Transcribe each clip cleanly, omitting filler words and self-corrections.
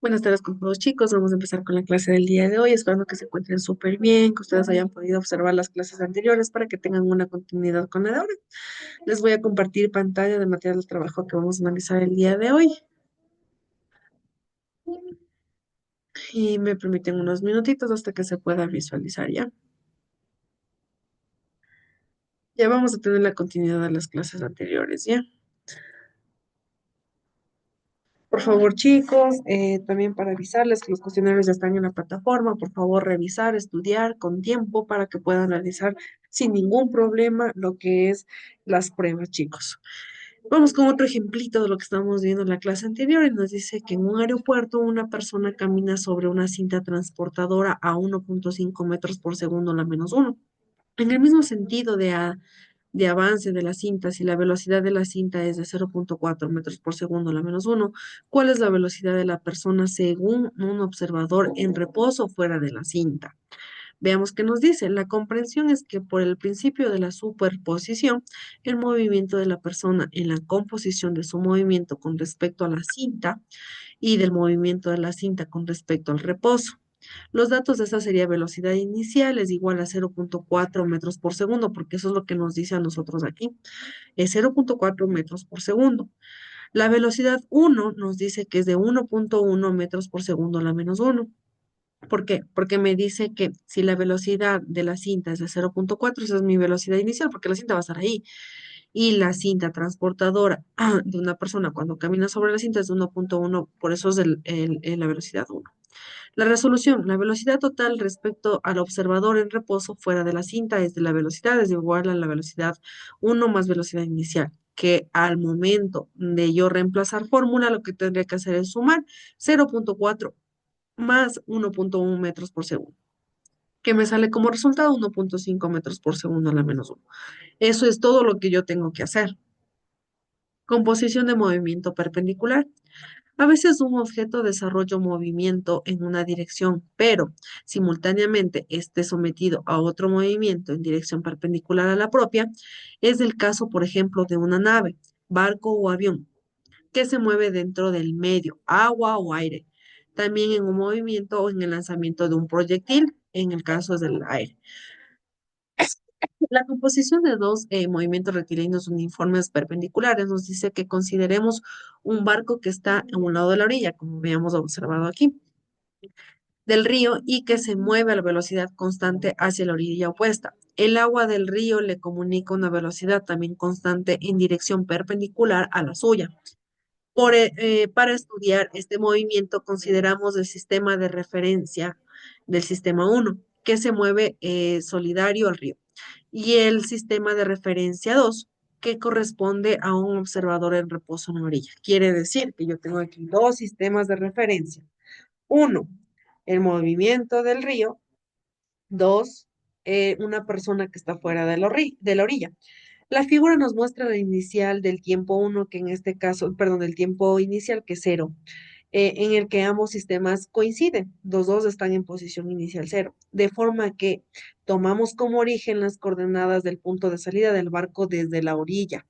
Buenas tardes con todos chicos, vamos a empezar con la clase del día de hoy, esperando que se encuentren súper bien, que ustedes hayan podido observar las clases anteriores para que tengan una continuidad con la de ahora. Les voy a compartir pantalla de material de trabajo que vamos a analizar el día de hoy y me permiten unos minutitos hasta que se pueda visualizar ya. Ya vamos a tener la continuidad de las clases anteriores ya. Por favor, chicos, también para avisarles que los cuestionarios ya están en la plataforma, por favor, revisar, estudiar con tiempo para que puedan realizar sin ningún problema lo que es las pruebas, chicos. Vamos con otro ejemplito de lo que estábamos viendo en la clase anterior y nos dice que en un aeropuerto una persona camina sobre una cinta transportadora a 1.5 metros por segundo, la menos uno. En el mismo sentido de avance de la cinta, si la velocidad de la cinta es de 0.4 metros por segundo, la menos uno, ¿cuál es la velocidad de la persona según un observador en reposo fuera de la cinta? Veamos qué nos dice. La comprensión es que por el principio de la superposición, el movimiento de la persona en la composición de su movimiento con respecto a la cinta y del movimiento de la cinta con respecto al reposo. Los datos de esta sería velocidad inicial es igual a 0.4 metros por segundo, porque eso es lo que nos dice a nosotros aquí, es 0.4 metros por segundo. La velocidad uno nos dice que es de 1.1 metros por segundo, la menos uno. ¿Por qué? Porque me dice que si la velocidad de la cinta es de 0.4, esa es mi velocidad inicial, porque la cinta va a estar ahí. Y la cinta transportadora de una persona cuando camina sobre la cinta es de 1.1, por eso es la velocidad uno. La resolución, la velocidad total respecto al observador en reposo fuera de la cinta es de la velocidad, es igual a la velocidad uno más velocidad inicial, que al momento de yo reemplazar fórmula, lo que tendría que hacer es sumar 0.4 más 1.1 metros por segundo, que me sale como resultado 1.5 metros por segundo a la menos uno. Eso es todo lo que yo tengo que hacer. Composición de movimiento perpendicular. A veces un objeto desarrolla un movimiento en una dirección, pero simultáneamente esté sometido a otro movimiento en dirección perpendicular a la propia. Es el caso, por ejemplo, de una nave, barco o avión que se mueve dentro del medio, agua o aire. También en un movimiento o en el lanzamiento de un proyectil, en el caso del aire. La composición de dos movimientos rectilíneos uniformes perpendiculares nos dice que consideremos un barco que está en un lado de la orilla, como habíamos observado aquí, del río y que se mueve a la velocidad constante hacia la orilla opuesta. El agua del río le comunica una velocidad también constante en dirección perpendicular a la suya. Para estudiar este movimiento consideramos el sistema de referencia del sistema uno que se mueve solidario al río, y el sistema de referencia 2 que corresponde a un observador en reposo en la orilla. Quiere decir que yo tengo aquí dos sistemas de referencia. Uno, el movimiento del río. Dos, una persona que está fuera de la orilla. La figura nos muestra la inicial del tiempo uno, que en este caso, perdón, del tiempo inicial, que es cero, en el que ambos sistemas coinciden. Los dos están en posición inicial cero, de forma que tomamos como origen las coordenadas del punto de salida del barco desde la orilla.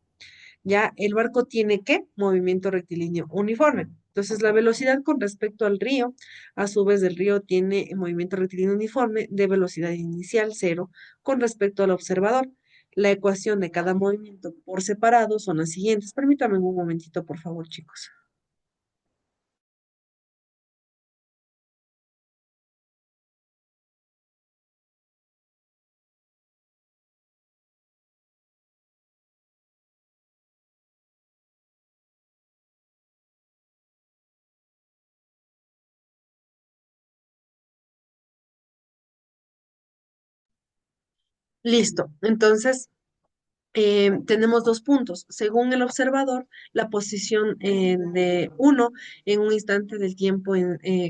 Ya el barco tiene ¿qué? Movimiento rectilíneo uniforme. Entonces, la velocidad con respecto al río, a su vez, el río tiene movimiento rectilíneo uniforme de velocidad inicial cero con respecto al observador. La ecuación de cada movimiento por separado son las siguientes. Permítanme un momentito, por favor, chicos. Listo. Entonces, tenemos dos puntos. Según el observador, la posición de uno en un instante del tiempo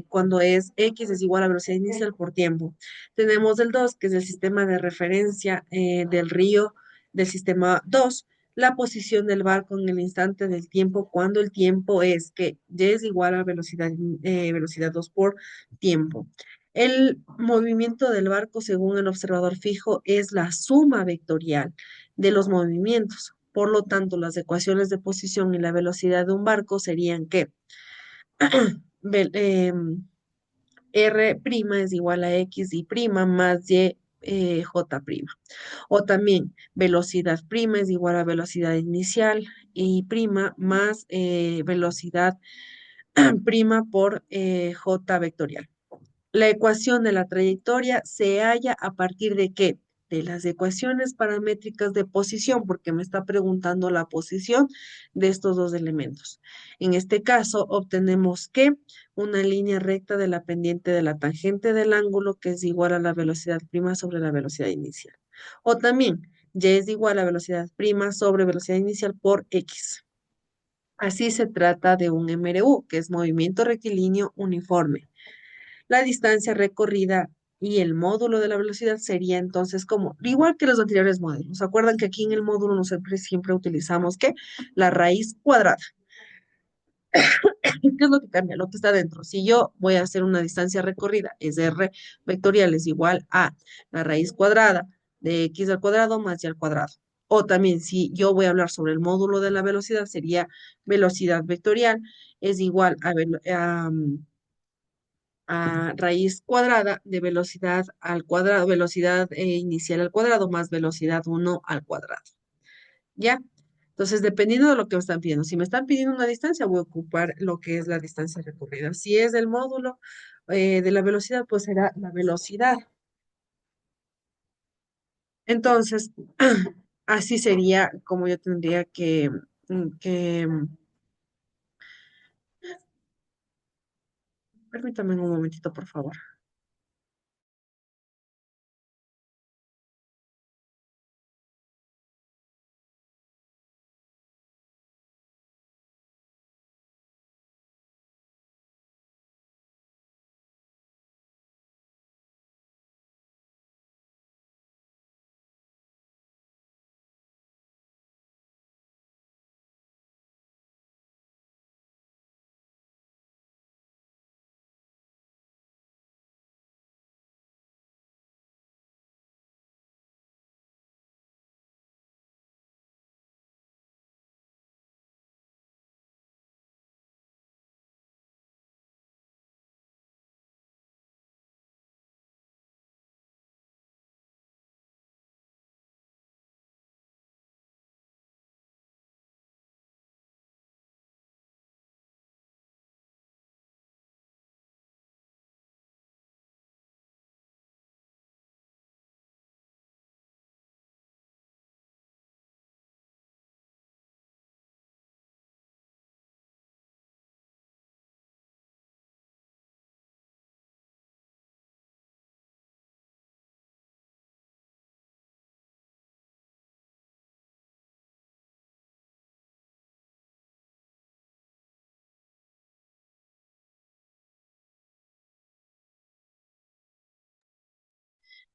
cuando es x es igual a velocidad inicial por tiempo. Tenemos el 2 que es el sistema de referencia del río del sistema 2, la posición del barco en el instante del tiempo cuando el tiempo es que y es igual a velocidad 2 por tiempo. El movimiento del barco, según el observador fijo, es la suma vectorial de los movimientos. Por lo tanto, las ecuaciones de posición y la velocidad de un barco serían que R' es igual a X y prima más Y J prima. O también velocidad prima es igual a velocidad inicial y prima más velocidad prima por J vectorial. La ecuación de la trayectoria se halla a partir de qué? De las ecuaciones paramétricas de posición, porque me está preguntando la posición de estos dos elementos. En este caso, obtenemos que una línea recta de la pendiente de la tangente del ángulo, que es igual a la velocidad prima sobre la velocidad inicial. O también, y es igual a velocidad prima sobre velocidad inicial por X. Así se trata de un MRU, que es movimiento rectilíneo uniforme. La distancia recorrida y el módulo de la velocidad sería entonces como, igual que los anteriores módulos. ¿Se acuerdan que aquí en el módulo nosotros siempre utilizamos qué? La raíz cuadrada. ¿Qué es lo que cambia? Lo que está dentro. Si yo voy a hacer una distancia recorrida, es R vectorial es igual a la raíz cuadrada de X al cuadrado más Y al cuadrado. O también si yo voy a hablar sobre el módulo de la velocidad, sería velocidad vectorial es igual a raíz cuadrada de velocidad al cuadrado, velocidad inicial al cuadrado más velocidad uno al cuadrado. ¿Ya? Entonces, dependiendo de lo que me están pidiendo, si me están pidiendo una distancia, voy a ocupar lo que es la distancia recorrida. Si es el módulo de la velocidad, pues será la velocidad. Entonces, así sería como yo tendría permítame un momentito, por favor.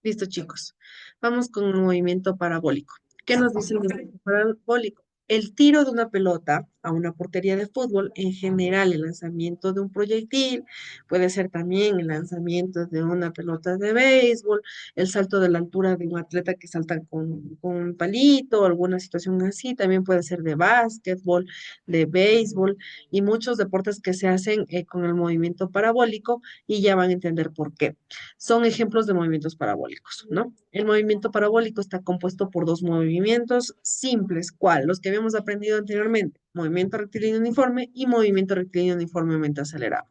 Listo, chicos. Vamos con el movimiento parabólico. ¿Qué nos dice el movimiento parabólico? El tiro de una pelota a una portería de fútbol, en general el lanzamiento de un proyectil, puede ser también el lanzamiento de una pelota de béisbol, el salto de la altura de un atleta que salta con un palito, alguna situación así, también puede ser de básquetbol, de béisbol y muchos deportes que se hacen con el movimiento parabólico y ya van a entender por qué. Son ejemplos de movimientos parabólicos, ¿no? El movimiento parabólico está compuesto por dos movimientos simples, ¿cuál? Los que habíamos aprendido anteriormente, movimiento rectilíneo uniforme y movimiento rectilíneo uniformemente acelerado.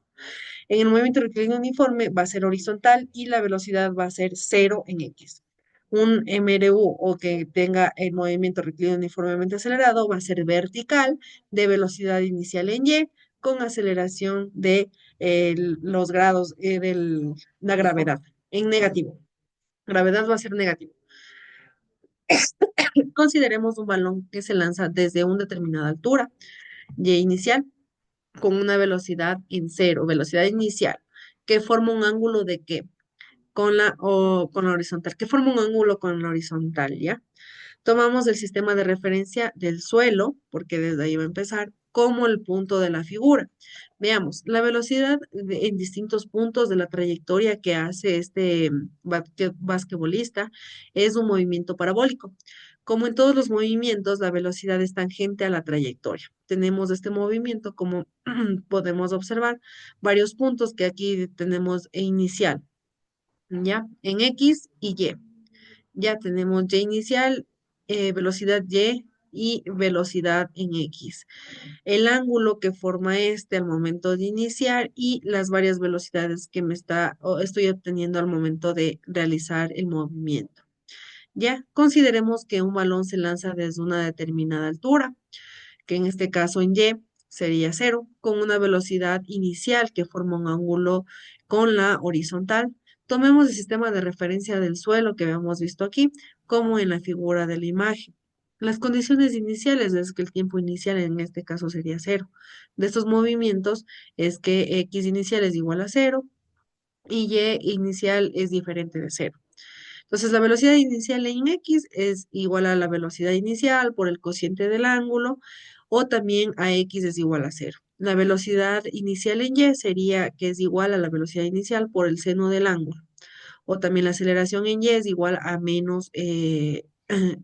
En el movimiento rectilíneo uniforme va a ser horizontal y la velocidad va a ser cero en X. Un MRU o que tenga el movimiento rectilíneo uniformemente acelerado va a ser vertical de velocidad inicial en Y con aceleración de los grados de la gravedad en negativo. Gravedad va a ser negativo. Consideremos un balón que se lanza desde una determinada altura, Y inicial, con una velocidad en cero, velocidad inicial, que forma un ángulo de qué? Con la horizontal, que forma un ángulo con la horizontal, ¿ya? Tomamos el sistema de referencia del suelo, porque desde ahí va a empezar, como el punto de la figura. Veamos, la velocidad en distintos puntos de la trayectoria que hace este basquetbolista es un movimiento parabólico. Como en todos los movimientos, la velocidad es tangente a la trayectoria. Tenemos este movimiento, como podemos observar, varios puntos que aquí tenemos inicial, ¿ya? En X y Y. Ya tenemos Y inicial, velocidad y velocidad en X. El ángulo que forma este al momento de iniciar y las varias velocidades que estoy obteniendo al momento de realizar el movimiento. Ya, consideremos que un balón se lanza desde una determinada altura, que en este caso en Y sería cero, con una velocidad inicial que forma un ángulo con la horizontal. Tomemos el sistema de referencia del suelo que habíamos visto aquí, como en la figura de la imagen. Las condiciones iniciales es que el tiempo inicial en este caso sería cero. De estos movimientos es que X inicial es igual a cero y Y inicial es diferente de cero. Entonces, la velocidad inicial en X es igual a la velocidad inicial por el cociente del ángulo, o también a X es igual a cero. La velocidad inicial en Y sería que es igual a la velocidad inicial por el seno del ángulo, o también la aceleración en Y es igual a menos,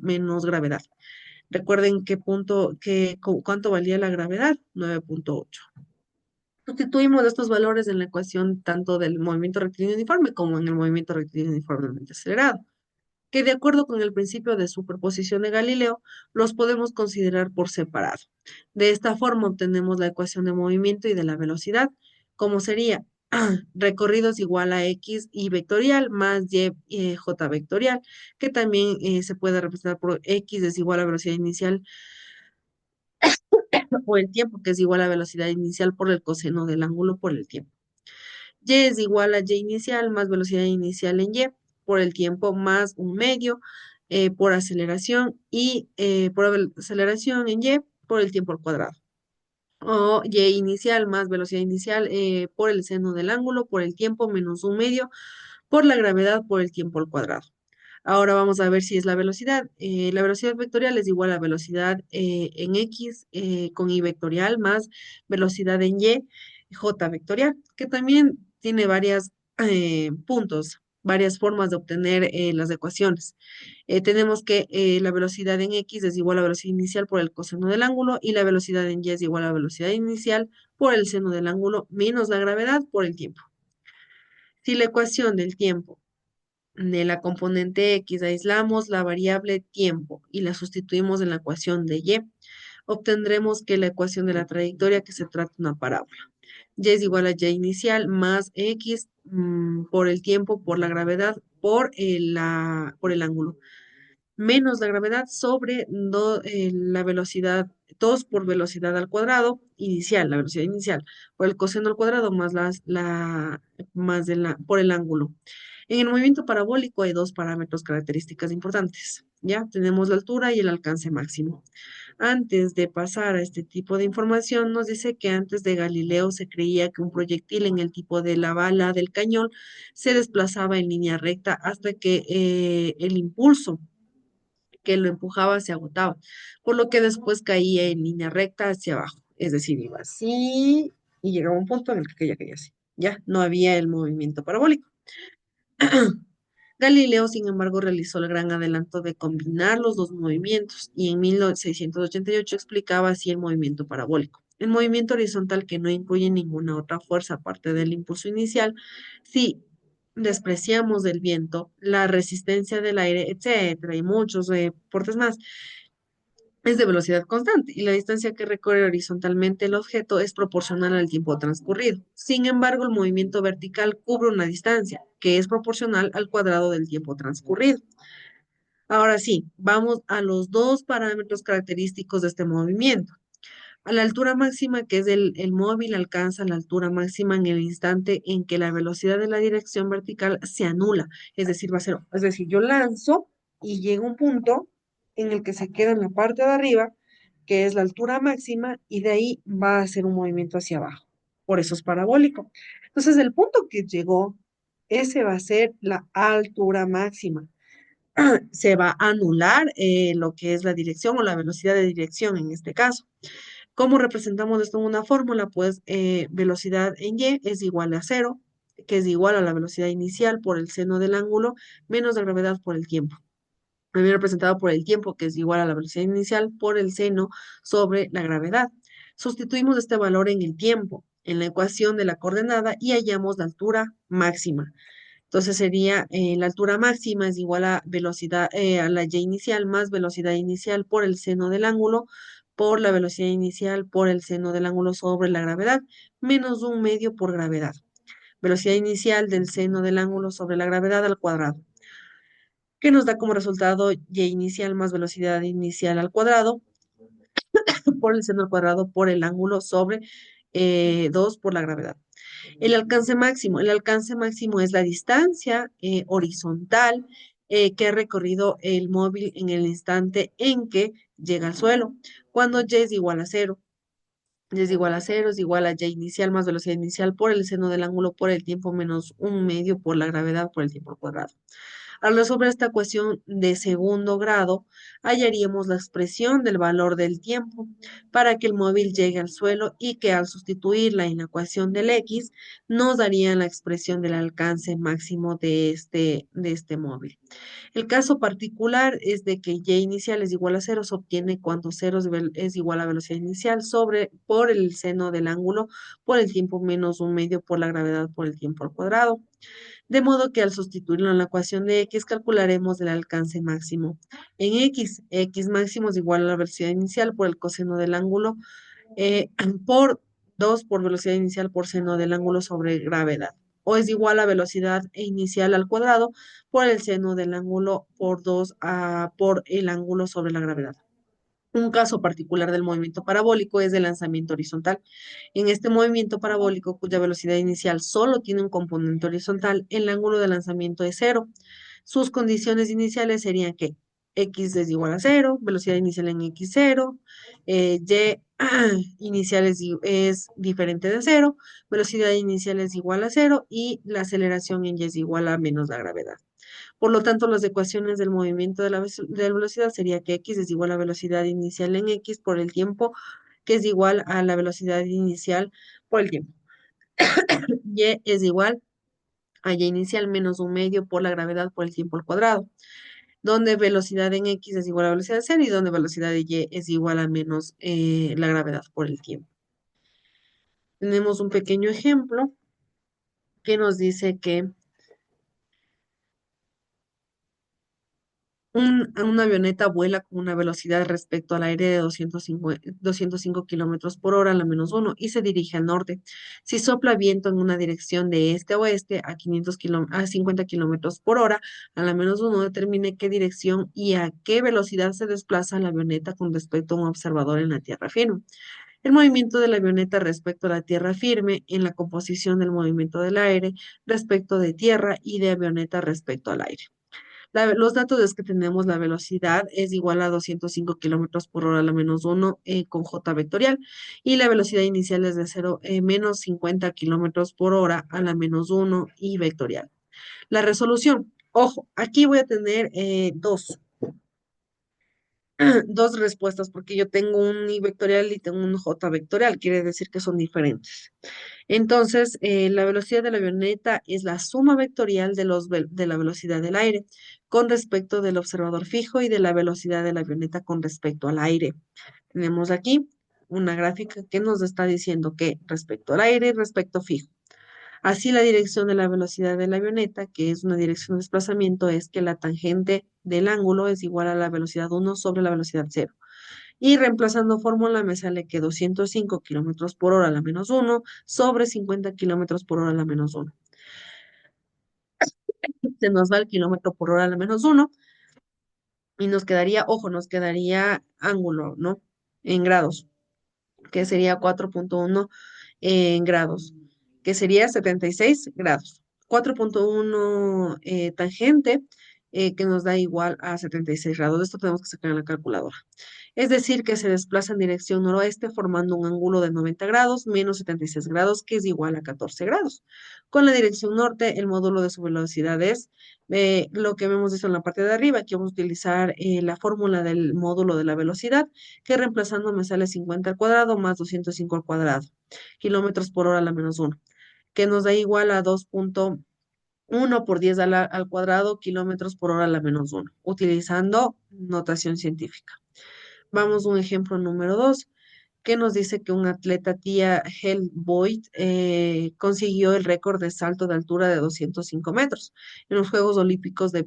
menos gravedad. Recuerden cuánto valía la gravedad, 9,8. Sustituimos estos valores en la ecuación tanto del movimiento rectilíneo uniforme como en el movimiento rectilíneo uniformemente acelerado, que de acuerdo con el principio de superposición de Galileo, los podemos considerar por separado. De esta forma obtenemos la ecuación de movimiento y de la velocidad, como sería recorridos igual a X y vectorial más Y, J vectorial, que también se puede representar por X es igual a velocidad inicial o el tiempo, que es igual a velocidad inicial por el coseno del ángulo por el tiempo. Y es igual a Y inicial más velocidad inicial en Y por el tiempo más un medio por aceleración y aceleración en Y por el tiempo al cuadrado. O Y inicial más velocidad inicial por el seno del ángulo por el tiempo menos un medio por la gravedad por el tiempo al cuadrado. Ahora vamos a ver si es la velocidad. La velocidad vectorial es igual a velocidad en X con Y vectorial más velocidad en Y, J vectorial, que también tiene varios puntos, varias formas de obtener las ecuaciones. Tenemos que la velocidad en X es igual a velocidad inicial por el coseno del ángulo y la velocidad en Y es igual a velocidad inicial por el seno del ángulo menos la gravedad por el tiempo. Si la ecuación del tiempo de la componente X aislamos la variable tiempo y la sustituimos en la ecuación de Y, obtendremos que la ecuación de la trayectoria que se trata de una parábola. Y es igual a Y inicial más X por el tiempo, por la gravedad, por el ángulo, menos la gravedad sobre la velocidad, 2 por velocidad al cuadrado inicial, la velocidad inicial, por el coseno al cuadrado más por el ángulo. En el movimiento parabólico hay dos parámetros características importantes. Ya tenemos la altura y el alcance máximo. Antes de pasar a este tipo de información, nos dice que antes de Galileo se creía que un proyectil en el tipo de la bala del cañón se desplazaba en línea recta hasta que el impulso que lo empujaba se agotaba, por lo que después caía en línea recta hacia abajo. Es decir, iba así y llegaba un punto en el que caía así. Ya no había el movimiento parabólico. Galileo, sin embargo, realizó el gran adelanto de combinar los dos movimientos y en 1688 explicaba así el movimiento parabólico. El movimiento horizontal que no incluye ninguna otra fuerza aparte del impulso inicial, si despreciamos el viento, la resistencia del aire, etcétera, y muchos deportes más, es de velocidad constante y la distancia que recorre horizontalmente el objeto es proporcional al tiempo transcurrido. Sin embargo, el movimiento vertical cubre una distancia que es proporcional al cuadrado del tiempo transcurrido. Ahora sí, vamos a los dos parámetros característicos de este movimiento. A la altura máxima, que es el móvil, alcanza la altura máxima en el instante en que la velocidad de la dirección vertical se anula, es decir, va a ser, es decir, yo lanzo y llega un punto en el que se queda en la parte de arriba, que es la altura máxima, y de ahí va a hacer un movimiento hacia abajo. Por eso es parabólico. Entonces, el punto que llegó, ese va a ser la altura máxima. Se va a anular lo que es la dirección o la velocidad de dirección en este caso. ¿Cómo representamos esto en una fórmula? Pues velocidad en Y es igual a cero, que es igual a la velocidad inicial por el seno del ángulo, menos la gravedad por el tiempo. también representado por el tiempo, que es igual a la velocidad inicial, por el seno sobre la gravedad. Sustituimos este valor en el tiempo, en la ecuación de la coordenada y hallamos la altura máxima. Entonces sería la altura máxima es igual a velocidad, a la y inicial más velocidad inicial por el seno del ángulo, por la velocidad inicial por el seno del ángulo sobre la gravedad, menos un medio por gravedad. Velocidad inicial del seno del ángulo sobre la gravedad al cuadrado, que nos da como resultado y inicial más velocidad inicial al cuadrado por el seno al cuadrado por el ángulo sobre 2 por la gravedad. El alcance máximo es la distancia horizontal que ha recorrido el móvil en el instante en que llega al suelo, cuando y es igual a cero. Y es igual a cero, es igual a y inicial más velocidad inicial por el seno del ángulo por el tiempo menos un medio por la gravedad por el tiempo al cuadrado. Al resolver esta ecuación de segundo grado, hallaríamos la expresión del valor del tiempo para que el móvil llegue al suelo y que al sustituirla en la ecuación del x nos daría la expresión del alcance máximo de este móvil. El caso particular es de que y inicial es igual a cero, se obtiene cuando cero es igual a velocidad inicial sobre por el seno del ángulo por el tiempo menos un medio por la gravedad por el tiempo al cuadrado. De modo que al sustituirlo en la ecuación de x calcularemos el alcance máximo. En x máximo es igual a la velocidad inicial por el coseno del ángulo eh, por 2 por velocidad inicial por seno del ángulo sobre gravedad. O es igual a velocidad inicial al cuadrado por el seno del ángulo por 2 por el ángulo sobre la gravedad. Un caso particular del movimiento parabólico es el lanzamiento horizontal. En este movimiento parabólico, cuya velocidad inicial solo tiene un componente horizontal, el ángulo de lanzamiento es cero. Sus condiciones iniciales serían que x es igual a cero, velocidad inicial en x cero, y inicial es diferente de cero, velocidad inicial es igual a cero y la aceleración en y es igual a menos la gravedad. Por lo tanto, las ecuaciones del movimiento de la velocidad sería que x es igual a velocidad inicial en x por el tiempo, que es igual a la velocidad inicial por el tiempo. Y es igual a y inicial menos un medio por la gravedad por el tiempo al cuadrado, donde velocidad en x es igual a velocidad cero y donde velocidad de y es igual a menos la gravedad por el tiempo. Tenemos un pequeño ejemplo que nos dice que una avioneta vuela con una velocidad respecto al aire de 205 kilómetros por hora a la menos uno y se dirige al norte. Si sopla viento en una dirección de este a oeste a 50 kilómetros por hora a la menos uno, determine qué dirección y a qué velocidad se desplaza la avioneta con respecto a un observador en la tierra firme. El movimiento de la avioneta respecto a la tierra firme en la composición del movimiento del aire respecto de tierra y de avioneta respecto al aire. Los datos es que tenemos la velocidad es igual a 205 kilómetros por hora a la menos uno con J vectorial y la velocidad inicial es de 0 menos 50 kilómetros por hora a la menos uno y vectorial. La resolución, ojo, aquí voy a tener dos respuestas porque yo tengo un I vectorial y tengo un J vectorial, quiere decir que son diferentes. Entonces, la velocidad de la avioneta es la suma vectorial de la velocidad del aire con respecto del observador fijo y de la velocidad de la avioneta con respecto al aire. Tenemos aquí una gráfica que nos está diciendo que respecto al aire y respecto fijo. Así, la dirección de la velocidad de la avioneta, que es una dirección de desplazamiento, es que la tangente del ángulo es igual a la velocidad uno sobre la velocidad cero. Y reemplazando fórmula me sale que 205 kilómetros por hora a la menos uno sobre 50 kilómetros por hora a la menos uno. Se nos va el kilómetro por hora a la menos uno y nos quedaría, ojo, nos quedaría ángulo, ¿no? En grados, que sería 4.1 en grados, que sería 76 grados. 4.1 tangente, que nos da igual a 76 grados. Esto tenemos que sacar en la calculadora. Es decir, que se desplaza en dirección noroeste formando un ángulo de 90 grados menos 76 grados, que es igual a 14 grados. Con la dirección norte, el módulo de su velocidad es lo que hemos visto en la parte de arriba. Aquí vamos a utilizar la fórmula del módulo de la velocidad, que reemplazando me sale 50 al cuadrado más 205 al cuadrado, kilómetros por hora a la menos uno, que nos da igual a 1 por 10 al cuadrado kilómetros por hora a la menos uno, utilizando notación científica. Vamos a un ejemplo número 2 que nos dice que un atleta Tia Boyd consiguió el récord de salto de altura de 205 metros en los Juegos Olímpicos de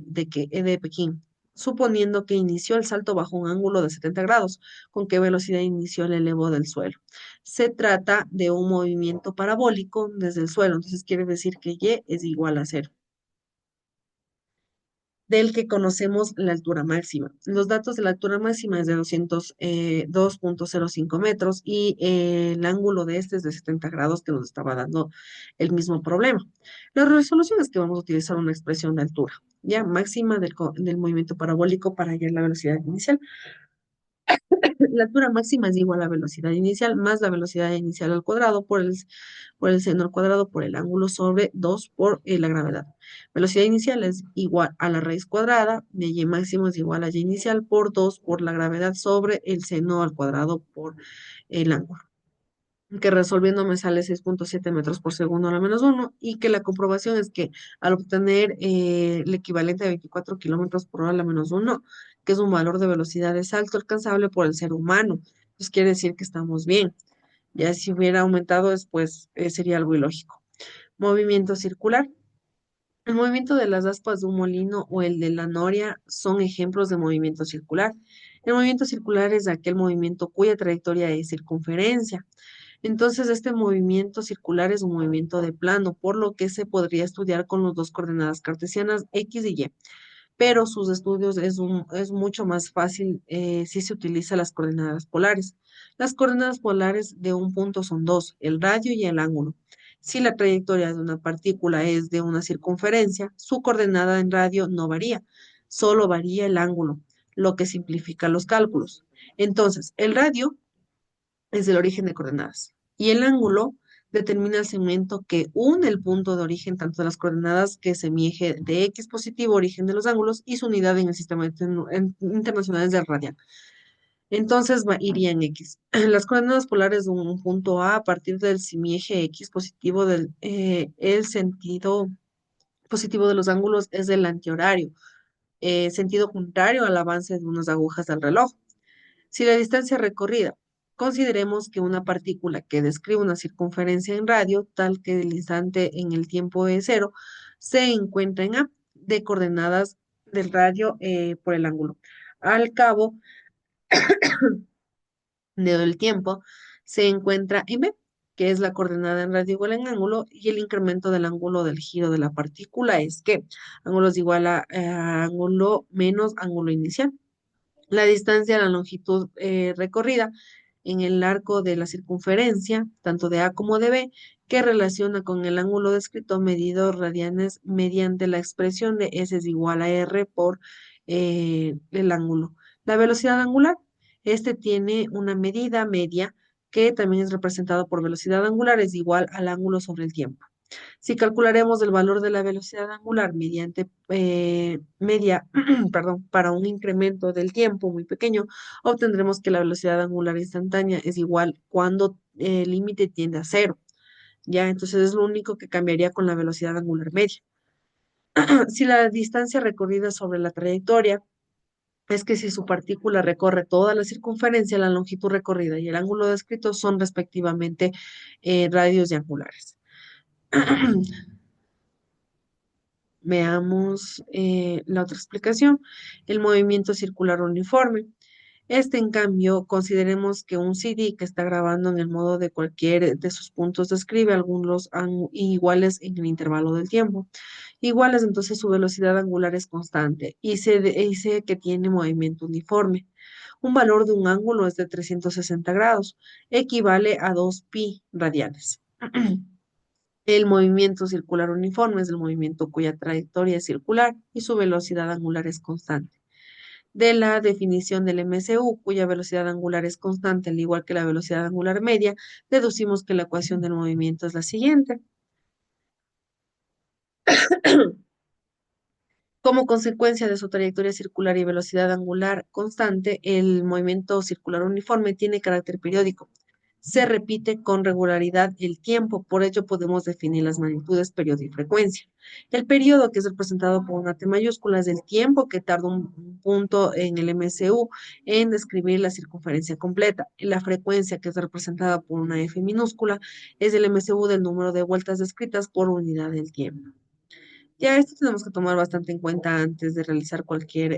Pekín, suponiendo que inició el salto bajo un ángulo de 70 grados. ¿Con qué velocidad inició el elevo del suelo? Se trata de un movimiento parabólico desde el suelo, entonces quiere decir que Y es igual a cero, del que conocemos la altura máxima. Los datos de la altura máxima es de 202,05 metros y el ángulo de este es de 70 grados que nos estaba dando el mismo problema. La resolución es que vamos a utilizar una expresión de altura, ya máxima del movimiento parabólico para hallar la velocidad inicial. La altura máxima es igual a la velocidad inicial más la velocidad inicial al cuadrado por el seno al cuadrado por el ángulo sobre 2 por la gravedad. Velocidad inicial es igual a la raíz cuadrada de y máximo es igual a y inicial por 2 por la gravedad sobre el seno al cuadrado por el ángulo, que resolviendo me sale 6,7 metros por segundo a la menos uno, y que la comprobación es que al obtener el equivalente a 24 kilómetros por hora a la menos uno, que es un valor de velocidad de salto alcanzable por el ser humano, pues quiere decir que estamos bien. Ya si hubiera aumentado después, sería algo ilógico. Movimiento circular. El movimiento de las aspas de un molino o el de la noria son ejemplos de movimiento circular. El movimiento circular es aquel movimiento cuya trayectoria es circunferencia. Entonces, este movimiento circular es un movimiento de plano, por lo que se podría estudiar con las dos coordenadas cartesianas X y Y, pero sus estudios es mucho más fácil si se utiliza las coordenadas polares. Las coordenadas polares de un punto son dos, el radio y el ángulo. Si la trayectoria de una partícula es de una circunferencia, su coordenada en radio no varía, solo varía el ángulo, lo que simplifica los cálculos. Entonces, el radio es el origen de coordenadas. Y el ángulo determina el segmento que une el punto de origen tanto de las coordenadas que es semieje de X positivo, origen de los ángulos, y su unidad en el sistema internacional es del radian. Entonces iría en X. Las coordenadas polares de un punto A partir del semieje X positivo el sentido positivo de los ángulos es del antihorario, sentido contrario al avance de unas agujas del reloj. Si la distancia recorrida, consideremos que una partícula que describe una circunferencia en radio, tal que el instante en el tiempo es cero, se encuentra en A, de coordenadas del radio por el ángulo. Al cabo del tiempo, se encuentra en B, que es la coordenada en radio igual en ángulo, y el incremento del ángulo del giro de la partícula es que ángulo es igual a ángulo menos ángulo inicial. La distancia, la longitud recorrida en el arco de la circunferencia, tanto de A como de B, que relaciona con el ángulo descrito medido radianes mediante la expresión de S es igual a R por el ángulo. La velocidad angular, este tiene una medida media que también es representada por velocidad angular, es igual al ángulo sobre el tiempo. Si calcularemos el valor de la velocidad angular mediante media, perdón, para un incremento del tiempo muy pequeño, obtendremos que la velocidad angular instantánea es igual cuando el límite tiende a cero. Ya, entonces es lo único que cambiaría con la velocidad angular media. Si la distancia recorrida sobre la trayectoria es que si su partícula recorre toda la circunferencia, la longitud recorrida y el ángulo descrito son respectivamente radios y angulares. Veamos la otra explicación. El movimiento circular uniforme. Este, en cambio, consideremos que un CD que está grabando en el modo de cualquier de sus puntos describe algunos iguales en el intervalo del tiempo. Iguales, entonces su velocidad angular es constante y se dice que tiene movimiento uniforme. Un valor de un ángulo es de 360 grados, equivale a 2 pi radianes. El movimiento circular uniforme es el movimiento cuya trayectoria es circular y su velocidad angular es constante. De la definición del MCU, cuya velocidad angular es constante, al igual que la velocidad angular media, deducimos que la ecuación del movimiento es la siguiente. Como consecuencia de su trayectoria circular y velocidad angular constante, el movimiento circular uniforme tiene carácter periódico. se repite con regularidad el tiempo, por ello podemos definir las magnitudes, periodo y frecuencia. El periodo, que es representado por una T mayúscula, es el tiempo que tarda un punto en el MCU en describir la circunferencia completa. La frecuencia, que es representada por una F minúscula, es el MCU del número de vueltas descritas por unidad del tiempo. Ya esto tenemos que tomar bastante en cuenta antes de realizar cualquier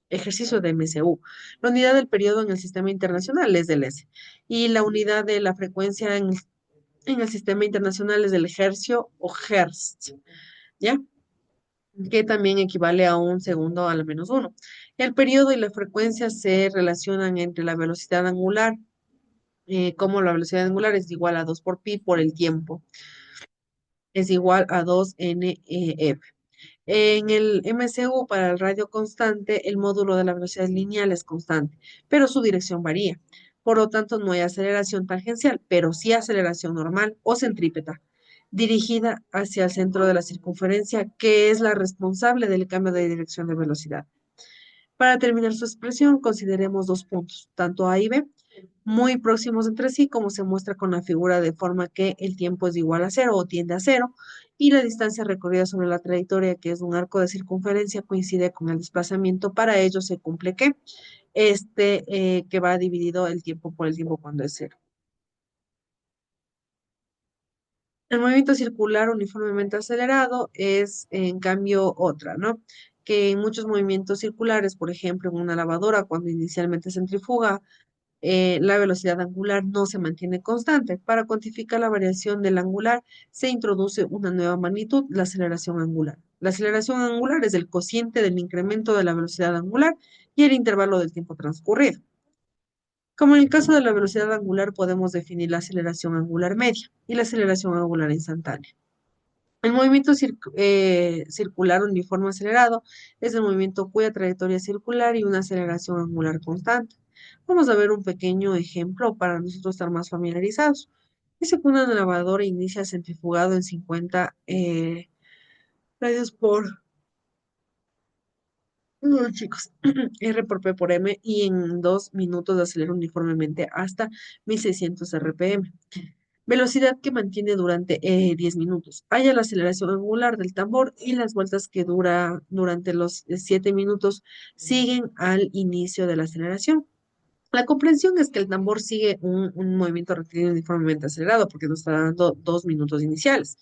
ejercicio de MCU. La unidad del periodo en el sistema internacional es del S y la unidad de la frecuencia en el sistema internacional es del hercio o hertz, ¿ya? Que también equivale a un segundo a la menos uno. El periodo y la frecuencia se relacionan entre la velocidad angular, como la velocidad angular es igual a 2 por pi por el tiempo, es igual a 2 NF. En el MCU para el radio constante, el módulo de la velocidad lineal es constante, pero su dirección varía. Por lo tanto, no hay aceleración tangencial, pero sí aceleración normal o centrípeta, dirigida hacia el centro de la circunferencia, que es la responsable del cambio de dirección de velocidad. Para terminar su expresión, consideremos dos puntos, tanto A y B, muy próximos entre sí, como se muestra con la figura, de forma que el tiempo es igual a cero o tiende a cero, y la distancia recorrida sobre la trayectoria, que es un arco de circunferencia, coincide con el desplazamiento. Para ello se cumple que que va dividido el tiempo por el tiempo cuando es cero. El movimiento circular uniformemente acelerado es, en cambio, otra, ¿no? Que en muchos movimientos circulares, por ejemplo, en una lavadora, cuando inicialmente centrifuga, la velocidad angular no se mantiene constante. Para cuantificar la variación del angular, se introduce una nueva magnitud, la aceleración angular. La aceleración angular es el cociente del incremento de la velocidad angular y el intervalo del tiempo transcurrido. Como en el caso de la velocidad angular, podemos definir la aceleración angular media y la aceleración angular instantánea. El movimiento circular uniforme acelerado es el movimiento cuya trayectoria es circular y una aceleración angular constante. Vamos a ver un pequeño ejemplo para nosotros estar más familiarizados. Dice que una lavadora inicia centrifugado en 50 radios por, no, chicos, R por P por M, y en 2 minutos acelera uniformemente hasta 1600 RPM. Velocidad que mantiene durante 10 minutos. Haya la aceleración angular del tambor y las vueltas que dura durante los 7 minutos siguen al inicio de la aceleración. La comprensión es que el tambor sigue un movimiento rectilíneo uniformemente acelerado porque nos está dando 2 minutos iniciales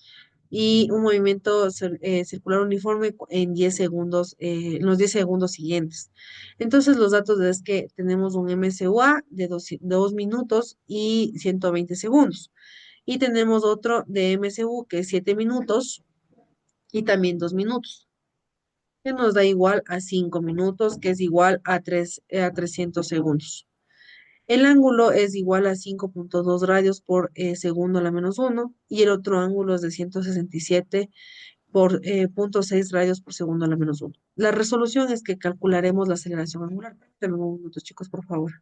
y un movimiento circular uniforme en 10 segundos, en los 10 segundos siguientes. Entonces, los datos es que tenemos un MSUA de 2 minutos y 120 segundos. Y tenemos otro de MSU que es 7 minutos y también 2 minutos, que nos da igual a 5 minutos, que es igual a 300 segundos. El ángulo es igual a 5,2 radios por segundo a la menos uno y el otro ángulo es de 167 por 0,6 radios por segundo a la menos uno. La resolución es que calcularemos la aceleración angular. Dame un minuto, chicos, por favor.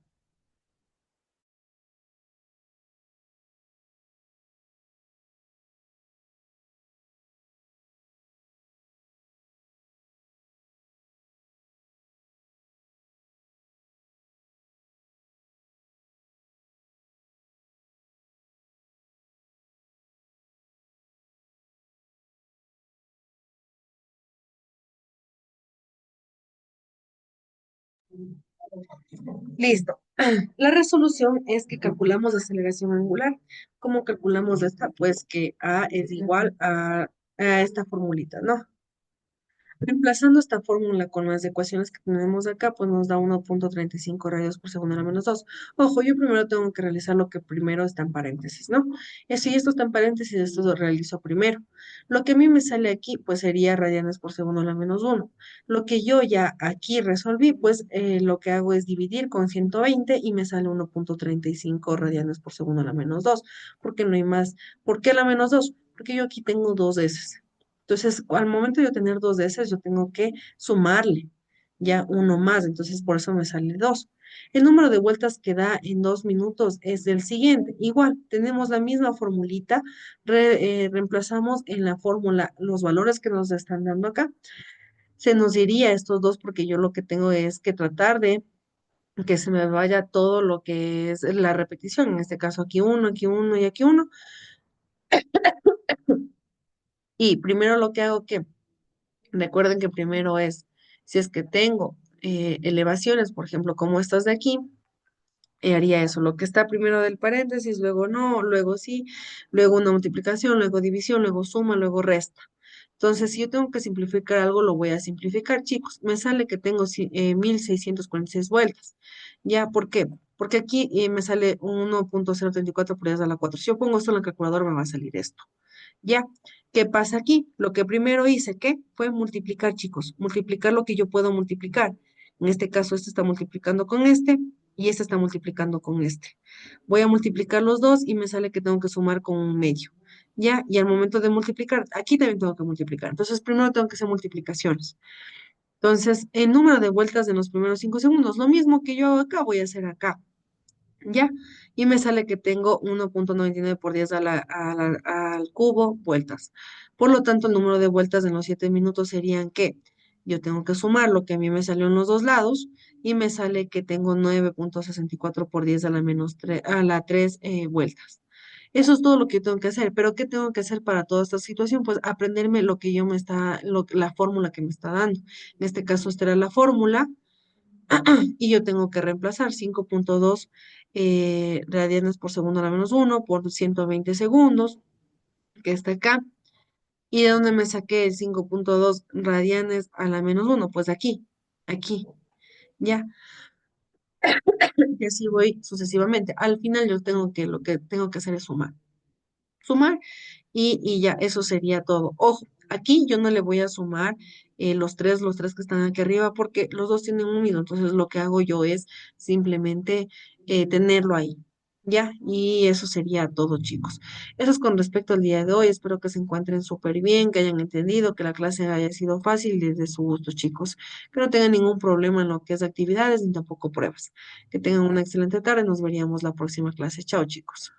Listo. La resolución es que calculamos la aceleración angular. ¿Cómo calculamos esta? Pues que A es igual a esta formulita, ¿no? Reemplazando esta fórmula con las ecuaciones que tenemos acá, pues nos da 1,35 radios por segundo a la menos 2. Ojo, yo primero tengo que realizar lo que primero está en paréntesis, ¿no? Si esto está en paréntesis, esto lo realizo primero. Lo que a mí me sale aquí, pues sería radianes por segundo a la menos 1. Lo que yo ya aquí resolví, pues lo que hago es dividir con 120 y me sale 1,35 radianes por segundo a la menos 2, porque no hay más. ¿Por qué a la menos 2? Porque yo aquí tengo dos S. Entonces, al momento de yo tener dos de esas, yo tengo que sumarle ya uno más. Entonces, por eso me sale dos. El número de vueltas que da en 2 minutos es el siguiente. Igual, tenemos la misma formulita, reemplazamos en la fórmula los valores que nos están dando acá. Se nos iría estos dos porque yo lo que tengo es que tratar de que se me vaya todo lo que es la repetición, en este caso aquí uno y aquí uno. Y primero lo que hago que, recuerden que primero es, si es que tengo elevaciones, por ejemplo, como estas de aquí, haría eso, lo que está primero del paréntesis, luego no, luego sí, luego una multiplicación, luego división, luego suma, luego resta. Entonces, si yo tengo que simplificar algo, lo voy a simplificar, chicos. Me sale que tengo 1646 vueltas. ¿Ya? ¿Por qué? Porque aquí me sale 1.034 por 10 a la 4. Si yo pongo esto en la calculadora, me va a salir esto. ¿Ya? ¿Qué pasa aquí? Lo que primero hice, ¿qué? Fue multiplicar, chicos. Multiplicar lo que yo puedo multiplicar. En este caso, este está multiplicando con este y este está multiplicando con este. Voy a multiplicar los dos y me sale que tengo que sumar con un medio. ¿Ya? Y al momento de multiplicar, aquí también tengo que multiplicar. Entonces, primero tengo que hacer multiplicaciones. Entonces, el número de vueltas en los primeros 5 segundos, lo mismo que yo hago acá, voy a hacer acá. ¿Ya? Y me sale que tengo 1.99 por 10 al cubo vueltas. Por lo tanto, el número de vueltas en los 7 minutos serían que yo tengo que sumar lo que a mí me salió en los dos lados y me sale que tengo 9.64 por 10 a la menos 3, a la 3 vueltas. Eso es todo lo que tengo que hacer. Pero ¿qué tengo que hacer para toda esta situación? Pues aprenderme lo que yo me está, la fórmula que me está dando. En este caso, esta era la fórmula y yo tengo que reemplazar 5.2 radianes por segundo a la menos uno por 120 segundos, que está acá. ¿Y de dónde me saqué el 5.2 radianes a la menos uno? Pues aquí, ya. Y así voy sucesivamente. Al final yo tengo que, lo que tengo que hacer es sumar y ya, eso sería todo. Ojo, aquí yo no le voy a sumar los tres que están aquí arriba, porque los dos tienen unido. Entonces lo que hago yo es simplemente tenerlo ahí. Ya, y eso sería todo, chicos. Eso es con respecto al día de hoy. Espero que se encuentren súper bien, que hayan entendido, que la clase haya sido fácil y de su gusto, chicos. Que no tengan ningún problema en lo que es actividades ni tampoco pruebas. Que tengan una excelente tarde. Nos veríamos la próxima clase. Chao, chicos.